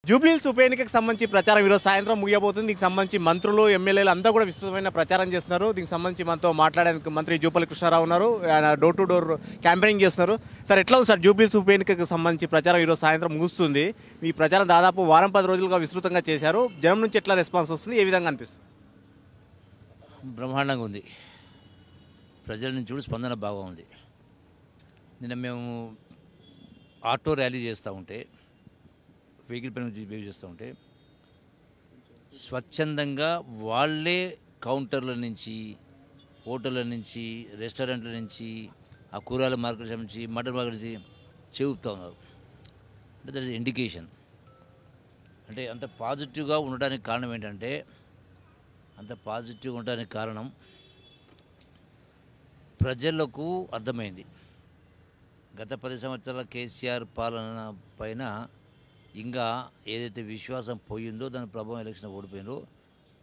జూబ్లీహిల్స్ ఉప ఎన్నికకు సంబంధించి ప్రచారం ఈరోజు సాయంత్రం ముగియబోతుంది. దీనికి సంబంధించి మంత్రులు ఎమ్మెల్యేలు అంతా కూడా విస్తృతమైన ప్రచారం చేస్తున్నారు. దీనికి సంబంధించి మనతో మాట్లాడడానికి మంత్రి జూపల్లి కృష్ణారావు ఉన్నారు. ఆయన డోర్ టు డోర్ క్యాంపెయినింగ్ చేస్తున్నారు. సార్ ఎట్లా ఉంది సార్ జూబ్లీహిల్స్ ఉప ఎన్నికకు సంబంధించి ప్రచారం ఈరోజు సాయంత్రం ముగుస్తుంది. ఈ ప్రచారం దాదాపు వారం 10 రోజులుగా విస్తృతంగా చేశారు. జనం నుంచి ఎట్లా రెస్పాన్స్ వస్తుంది, ఏ విధంగా అనిపిస్తుంది? బ్రహ్మాండంగా ఉంది. ప్రజల నుంచి కూడా స్పందన బాగా ఉంది. నిన్న మేము ఆటో ర్యాలీ చేస్తూ ఉంటే, వెహికల్ పైన బిహేవ్ చేస్తూ ఉంటే స్వచ్ఛందంగా వాళ్ళే కౌంటర్ల నుంచి, హోటళ్ళ నుంచి, రెస్టారెంట్ల నుంచి, ఆ కూరగాయల మార్కెట్ నుంచి, మటన్ మార్కెట్ నుంచి చెబుతూ ఉన్నారు. అంటే దట్ ఇస్ ఇండికేషన్. అంటే అంత పాజిటివ్గా ఉండడానికి కారణం ఏంటంటే, అంత పాజిటివ్గా ఉండడానికి కారణం ప్రజలకు అర్థమైంది. గత 10 సంవత్సరాల కేసీఆర్ పాలన పైన ఇంకా ఏదైతే విశ్వాసం పోయిందో దాని ప్రభావం ఎలక్షన్ ఓడిపోయిందో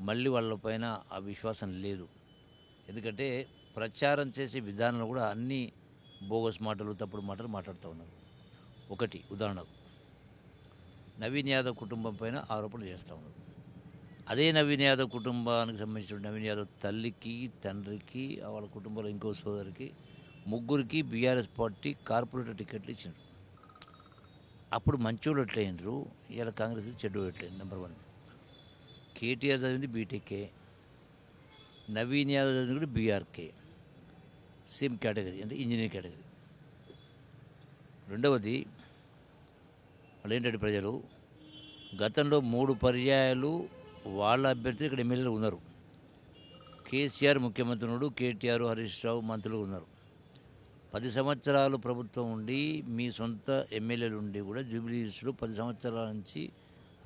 మళ్ళీ వాళ్ళ పైన ఆ విశ్వాసం లేదు. ఎందుకంటే ప్రచారం చేసే విధానంలో కూడా అన్ని బోగస్ మాటలు, తప్పుడు మాటలు మాట్లాడుతూ ఉన్నారు. ఒకటి ఉదాహరణకు నవీన్ యాదవ్ కుటుంబం పైన ఆరోపణలు చేస్తూ ఉన్నారు. అదే నవీన్ యాదవ్ కుటుంబానికి సంబంధించిన నవీన్ యాదవ్ తల్లికి, తండ్రికి, వాళ్ళ కుటుంబంలో ఇంకో సోదరికి, ముగ్గురికి బీఆర్ఎస్ పార్టీ కార్పొరేటర్ టికెట్లు ఇచ్చిండ్రు. అప్పుడు మంచోళ్ళు ఎట్లయినరు, ఇలా కాంగ్రెస్ చెడ్డోళ్ళు ఎట్లయింది. నెంబర్ 1. కేటీఆర్ చదివింది బీటెక్కే, నవీన్ యాదవ్ చదివింది కూడా బీఆర్కే, సేమ్ కేటగిరీ, అంటే ఇంజనీరింగ్ కేటగిరీ. రెండవది వాళ్ళు ఏంటంటే ప్రజలు గతంలో 3 పర్యాయాలు వాళ్ళ అభ్యర్థులు ఇక్కడ ఎమ్మెల్యేలు ఉన్నారు. కేసీఆర్ ముఖ్యమంత్రి ఉన్నాడు, కేటీఆర్, హరీష్ రావు మంత్రులు ఉన్నారు. 10 సంవత్సరాలు ప్రభుత్వం ఉండి, మీ సొంత ఎమ్మెల్యేలు ఉండి కూడా జూబ్లీహిల్స్లో 10 సంవత్సరాల నుంచి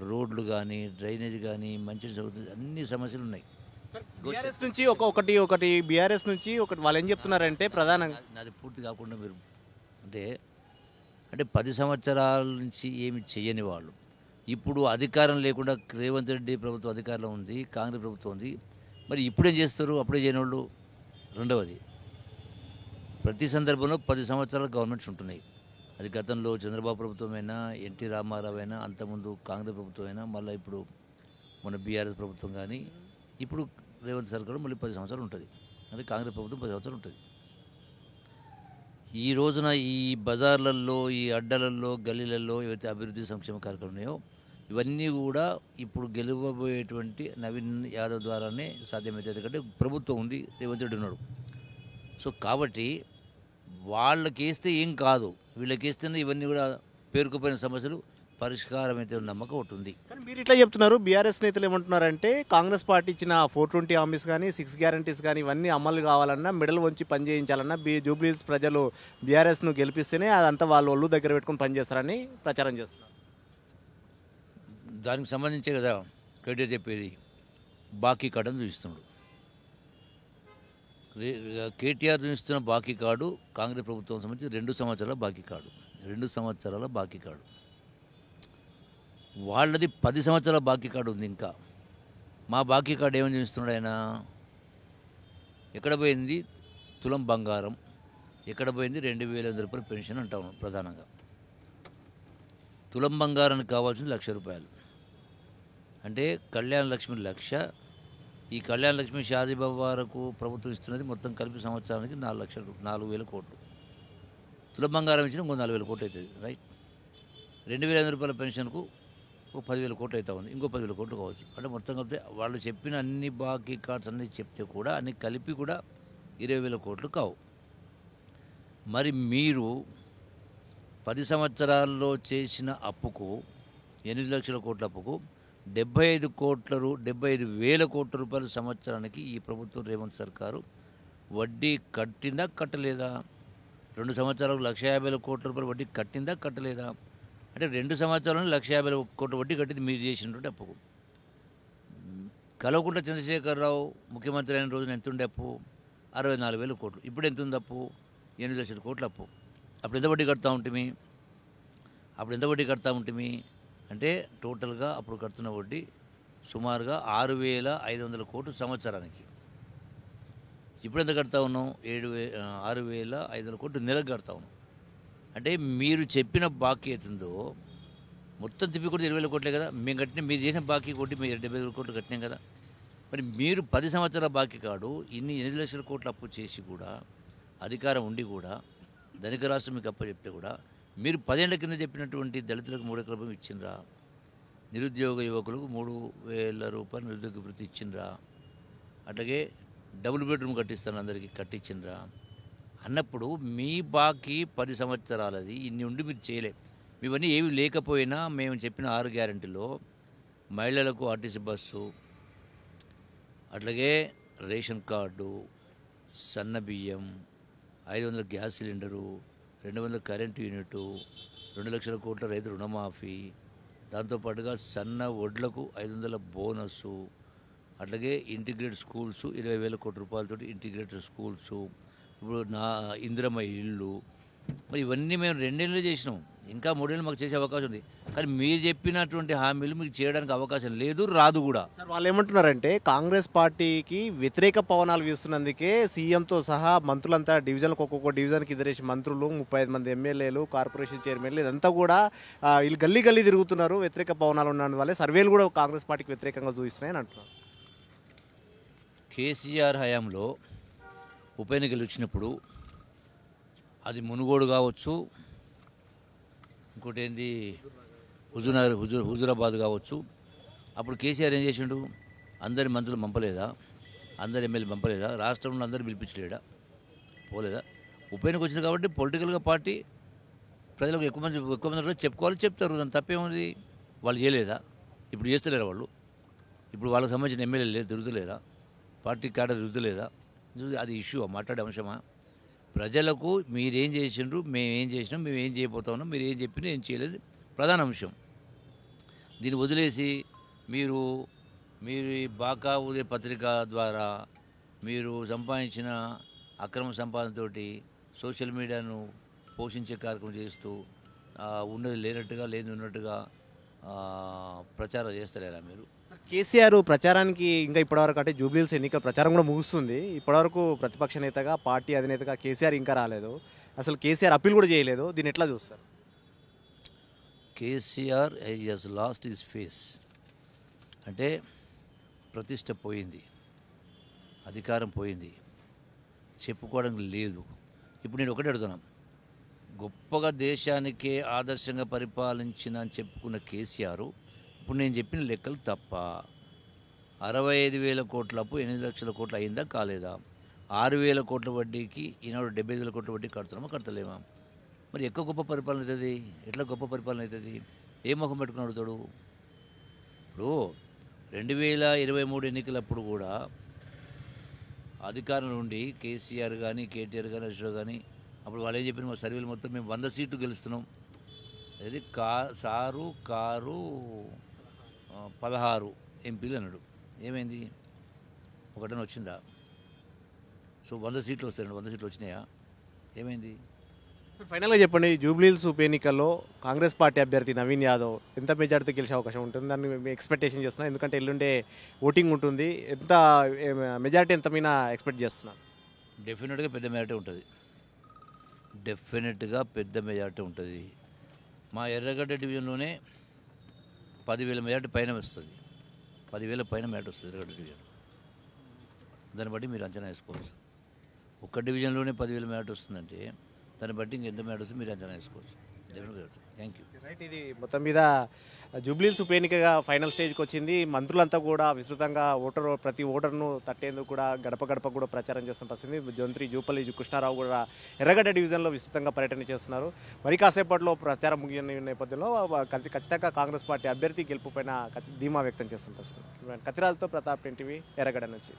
రోడ్లు కానీ, డ్రైనేజ్ కానీ, మంచి అన్ని సమస్యలు ఉన్నాయి. బీఆర్ఎస్ నుంచి ఒకటి బీఆర్ఎస్ నుంచి వాళ్ళు ఏం చెప్తున్నారంటే ప్రధానంగా నాది పూర్తి కాకుండా మీరు అంటే 10 సంవత్సరాల నుంచి ఏమి చేయని వాళ్ళు ఇప్పుడు అధికారం లేకుండా రేవంత్ రెడ్డి ప్రభుత్వం అధికారంలో ఉంది, కాంగ్రెస్ ప్రభుత్వం ఉంది, మరి ఇప్పుడేం చేస్తారు, అప్పుడే చేయని వాళ్ళు. రెండవది ప్రతి సందర్భంలో 10 సంవత్సరాల గవర్నమెంట్స్ ఉంటున్నాయి. అది గతంలో చంద్రబాబు ప్రభుత్వమైనా, ఎన్టీ రామారావు అయినా, అంతకుముందు కాంగ్రెస్ ప్రభుత్వం అయినా, మళ్ళీ ఇప్పుడు మన బీఆర్ఎస్ ప్రభుత్వం కానీ, ఇప్పుడు రేవంత్ సర్కారు మళ్ళీ 10 సంవత్సరాలు ఉంటుంది. అంటే కాంగ్రెస్ ప్రభుత్వం 10 సంవత్సరాలు ఉంటుంది. ఈ రోజున ఈ బజార్లలో, ఈ అడ్డలలో, గల్లీలలో ఏవైతే అభివృద్ధి సంక్షేమ కార్యక్రమాలు ఉన్నాయో ఇవన్నీ కూడా ఇప్పుడు గెలవబోయేటువంటి నవీన్ యాదవ్ ద్వారానే సాధ్యమవుతుంది. ఎందుకంటే ప్రభుత్వం ఉంది, రేవంత్ రెడ్డి ఉన్నాడు. సో కాబట్టి వాళ్ళకి వేస్తే ఏం కాదు, వీళ్ళకి వేస్తేనే ఇవన్నీ కూడా పేరుకుపోయిన సమస్యలు పరిష్కారం అయితే నమ్మకం ఉంటుంది. కానీ మీరు ఇట్లా చెప్తున్నారు. బీఆర్ఎస్ నేతలు ఏమంటున్నారంటే కాంగ్రెస్ పార్టీ ఇచ్చిన 420 హామీస్ కానీ, 6 గ్యారంటీస్ కానీ ఇవన్నీ అమలు కావాలన్నా, మెడల్ వంచి పనిచేయించాలన్నా జూబ్లీహిల్స్ ప్రజలు బీఆర్ఎస్ను గెలిపిస్తేనే అదంతా వాళ్ళు ఒళ్ళు దగ్గర పెట్టుకుని పనిచేస్తారని ప్రచారం చేస్తున్నారు. దానికి సంబంధించే కదా కేటీఆర్ చెప్పేది, బాకీ కార్డు అని చూపిస్తున్నాడు. కేటీఆర్ చూపిస్తున్న బాకీ కార్డు కాంగ్రెస్ ప్రభుత్వం సంబంధించి 2 సంవత్సరాల బాకీ కార్డు. 2 సంవత్సరాల బాకీ కార్డు. వాళ్ళది 10 సంవత్సరాల బాకీ కార్డు ఉంది. ఇంకా మా బాకీ కార్డు ఏమని చూపిస్తున్నాడు ఆయన? ఎక్కడ పోయింది తులం బంగారం, ఎక్కడ పోయింది 2,500 రూపాయల పెన్షన్ అంటా ఉన్నాం. ప్రధానంగా తులం బంగారానికి కావాల్సింది 1,00,000 రూపాయలు. అంటే కళ్యాణ లక్ష్మి 1,00,000, ఈ కళ్యాణ లక్ష్మి షాదీబాబు వరకు ప్రభుత్వం ఇస్తున్నది మొత్తం కలిపి సంవత్సరానికి 4,000 కోట్లు. తులం బంగారం ఇచ్చిన ఇంకో 4,000 కోట్లు అవుతుంది. రైట్. 2,500 రూపాయల పెన్షన్కు ఒక 10,000 కోట్లు అవుతా ఉంది, ఇంకో 10,000 కోట్లు కావచ్చు. అంటే మొత్తం కలిపితే వాళ్ళు చెప్పిన అన్ని బాకీ కార్డ్స్ అన్నీ చెప్తే కూడా అన్ని కలిపి కూడా 20,000 కోట్లు కావు. మరి మీరు 10 సంవత్సరాల్లో చేసిన అప్పుకు, 8 లక్షల కోట్ల అప్పుకు 75,000 కోట్ల రూపాయల సంవత్సరానికి ఈ ప్రభుత్వం రేవంత్ సర్కారు వడ్డీ కట్టిందా కట్టలేదా? 2 సంవత్సరాలకు 1,50,000 కోట్ల రూపాయలు వడ్డీ కట్టిందా కట్టలేదా? అంటే 2 సంవత్సరాలను 1,50,000 కోట్ల వడ్డీ కట్టింది మీరు చేసినటువంటి అప్పుకు. కల్వకుంట్ల చంద్రశేఖరరావు ముఖ్యమంత్రి అయిన రోజున ఎంత ఉండే అప్పు? 64,000 కోట్లు. ఇప్పుడు ఎంత ఉంది అప్పు? 8 లక్షల కోట్ల అప్పు. అప్పుడు ఎంత వడ్డీ కడతా ఉంటుంది? అంటే టోటల్గా అప్పుడు కడుతున్న వడ్డీ సుమారుగా 6,500 కోట్లు సంవత్సరానికి. ఇప్పుడు ఎంత కడతా ఉన్నాం? 6,500 కోట్లు నెలకు కడతా ఉన్నాం. అంటే మీరు చెప్పిన బాకీ అవుతుందో మొత్తం తిప్పి కొట్టి 20,000 కోట్లే కదా మేము కట్టిన, మీరు చేసిన బాకీ కొట్టి మీరు 70,000 కోట్లు కట్టినాం కదా. మరి మీరు 10 సంవత్సరాల బాకీ కాడు ఇన్ని 8 లక్షల కోట్లు అప్పు చేసి కూడా, అధికారం ఉండి కూడా, ధనిక రాష్ట్రం మీకు అప్పు చెప్తే కూడా, మీరు 10 ఏళ్ల కింద చెప్పినటువంటి దళితులకు 3 ఎకరాల భూమి ఇచ్చిండ్రా, నిరుద్యోగ యువకులకు 3,000 రూపాయలు నిరుద్యోగ వృత్తి ఇచ్చిండ్రా, అట్లాగే డబుల్ బెడ్రూమ్ కట్టిస్తాను అందరికీ కట్టించిండ్రా అన్నప్పుడు మీ బాకీ 10 సంవత్సరాలది ఇన్ని ఉండి మీరు చేయలే. ఇవన్నీ ఏవి లేకపోయినా మేము చెప్పిన 6 గ్యారెంటీలో మహిళలకు ఆర్టీసీ బస్సు, అట్లాగే రేషన్ కార్డు, సన్న బియ్యం, 500 గ్యాస్ సిలిండరు, 200 కరెంటు యూనిటు, 2 లక్షల కోట్ల రైతు రుణమాఫీ, దాంతోపాటుగా సన్న వడ్లకు 500 బోనస్సు, అట్లాగే ఇంటిగ్రేటెడ్ స్కూల్స్ 20,000 కోట్ల రూపాయలతో ఇంటిగ్రేటెడ్ స్కూల్స్, ఇప్పుడు నా ఇందిరమ్మ ఇల్లు. మరి ఇవన్నీ మేము 2 ఏళ్ళు చేసినాం, ఇంకా 3 ఏళ్ళు మాకు చేసే అవకాశం ఉంది. కానీ మీరు చెప్పినటువంటి హామీలు మీకు చేయడానికి అవకాశం లేదు, రాదు కూడా. సార్ వాళ్ళు ఏమంటున్నారంటే కాంగ్రెస్ పార్టీకి వ్యతిరేక పవనాలు వీస్తున్నందుకే సీఎంతో సహా మంత్రులంతా డివిజన్లకు ఒక్కొక్క డివిజన్కి ఇద్దరేసి మంత్రులు, 35 మంది ఎమ్మెల్యేలు, కార్పొరేషన్ చైర్మన్లు ఇదంతా కూడా వీళ్ళు గల్లీ గల్లీ తిరుగుతున్నారు, వ్యతిరేక పవనాలు ఉన్నందు వల్లే సర్వేలు కూడా కాంగ్రెస్ పార్టీకి వ్యతిరేకంగా చూపిస్తున్నాయని అంటున్నారు. కేసీఆర్ హయాంలో ఉప ఎన్నికలు వచ్చినప్పుడు అది మునుగోడు కావచ్చు, ఇంకోటి ఏంది హుజూరాబాద్ కావచ్చు, అప్పుడు కేసీఆర్ ఏం చేసిండు? అందరి మంత్రులు పంపలేదా, అందరి ఎమ్మెల్యే పంపలేదా, రాష్ట్రంలో అందరూ పిలిపించలేడా, పోలేదా? ఉప ఎన్నిక వచ్చింది కాబట్టి పొలిటికల్గా పార్టీ ప్రజలకు ఎక్కువ మంది చెప్పుకోవాలి, చెప్తారు, దాని తప్పేముంది? వాళ్ళు చేయలేదా? ఇప్పుడు చేస్తలేరా వాళ్ళు? ఇప్పుడు వాళ్ళకి సంబంధించిన ఎమ్మెల్యేలు లేదు, తిరుగుతలేరా? పార్టీ కాడ తిరుగుతలేదా? అది ఇష్యూ, మాట్లాడే అంశమా? ప్రజలకు మీరేం చేసిండ్రు, మేమేం చేసినాం, మేము ఏం చేయబోతా ఉన్నాం, మీరు ఏం చెప్పినా ఏం చేయలేదు ప్రధాన అంశం. దీన్ని వదిలేసి మీరు ఈ బాకా ఉదయ పత్రిక ద్వారా మీరు సంపాదించిన అక్రమ సంపాదనతోటి సోషల్ మీడియాను పోషించే కార్యక్రమం చేస్తూ ఉన్నది లేనట్టుగా లేని ఉన్నట్టుగా ప్రచారం చేస్తారా మీరు? కేసీఆర్ ప్రచారానికి ఇంకా ఇప్పటివరకు అంటే జూబ్లీహిల్స్ ఎన్నికల ప్రచారం కూడా ముగుస్తుంది. ఇప్పటివరకు ప్రతిపక్ష నేతగా పార్టీ అధినేతగా కేసీఆర్ ఇంకా రాలేదు. అసలు కేసీఆర్ అప్పీల్ కూడా చేయలేదు. దీన్ని ఎట్లా చూస్తారు? KCR has lost his face. అంటే ప్రతిష్ట పోయింది, అధికారం పోయింది, చెప్పుకోవడానికి లేదు. ఇప్పుడు నేను ఒకటే అడుగుతున్నాను, గొప్పగా దేశానికే ఆదర్శంగా పరిపాలించిన అని చెప్పుకున్న కేసీఆర్ ఇప్పుడు నేను చెప్పిన లెక్కలు తప్ప 65,000 కోట్ల అప్పు 8 లక్షల కోట్లు అయిందా కాలేదా? 6,000 కోట్ల వడ్డీకి ఈనాడు 75,000 కోట్ల వడ్డీ కడుతున్నామా కడతలేమా? మరి ఎక్కువ గొప్ప పరిపాలన అవుతుంది? ఎట్లా గొప్ప పరిపాలన అవుతుంది? ఏ ముఖం పెట్టుకుని అడుగుతాడు? ఇప్పుడు 2023 ఎన్నికలప్పుడు కూడా అధికారం నుండి కేసీఆర్ కానీ కేటీఆర్ కానీ అశోక్ కానీ అప్పుడు వాళ్ళు ఏం చెప్పిన మా సర్వేలు మొత్తం మేము 100 సీట్లు గెలుస్తున్నాం, అది కారు 16 ఎంపీలు అన్నాడు. ఏమైంది? ఒకటనే వచ్చిందా? సో 100 సీట్లు వస్తాయండి, 100 సీట్లు వచ్చినాయా? ఏమైంది? ఫైనల్గా చెప్పండి, జూబ్లీహిల్స్ ఉప ఎన్నికల్లో కాంగ్రెస్ పార్టీ అభ్యర్థి నవీన్ యాదవ్ ఎంత మెజార్టీతో గెలిచే అవకాశం ఉంటుంది? దాన్ని మేము ఎక్స్పెక్టేషన్ చేస్తున్నాం, ఎందుకంటే ఎల్లుండే ఓటింగ్ ఉంటుంది. ఎంత మెజార్టీ ఎంత మీద ఎక్స్పెక్ట్ చేస్తున్నాను? డెఫినెట్గా పెద్ద మెజార్టీ ఉంటుంది, డెఫినెట్గా పెద్ద మెజార్టీ ఉంటుంది. మా ఎర్రగడ్డ డివిజన్లోనే 10,000 మెజార్టీ పైన వస్తుంది, 10,000 పైన మెజార్టీ వస్తుంది ఎర్రగడ్డ డివిజన్. దాన్ని బట్టి మీరు అంచనా వేసుకోవచ్చు. ఒక్క డివిజన్లోనే 10,000 మెజార్టీ వస్తుందంటే దాన్ని బట్టి ఇంకెంత మెజార్టీ వస్తుంది మీరు అంచనా వేసుకోవచ్చు. Thank you. రైట్, ఇది మొత్తం మీద జూబ్లీహిల్స్ ఉప ఎన్నికగా ఫైనల్ స్టేజ్కి వచ్చింది. మంత్రులంతా కూడా విస్తృతంగా ప్రతి ఓటర్ను తట్టేందుకు కూడా గడప గడప కూడా ప్రచారం చేస్తున్న పరిస్థితి. మంత్రి జూపల్లి కృష్ణారావు కూడా ఎర్రగడ్డ డివిజన్లో విస్తృతంగా పర్యటన చేస్తున్నారు. మరి కాసేపట్లో ప్రచారం ముగిన నేపథ్యంలో ఖచ్చితంగా కాంగ్రెస్ పార్టీ అభ్యర్థి గెలుపు పైన ధీమా వ్యక్తం చేస్తున్న పరిస్థితి. కతిరాజుతో ప్రతాప్, ఎన్టీవీ, ఎర్రగడ్డ నుంచి.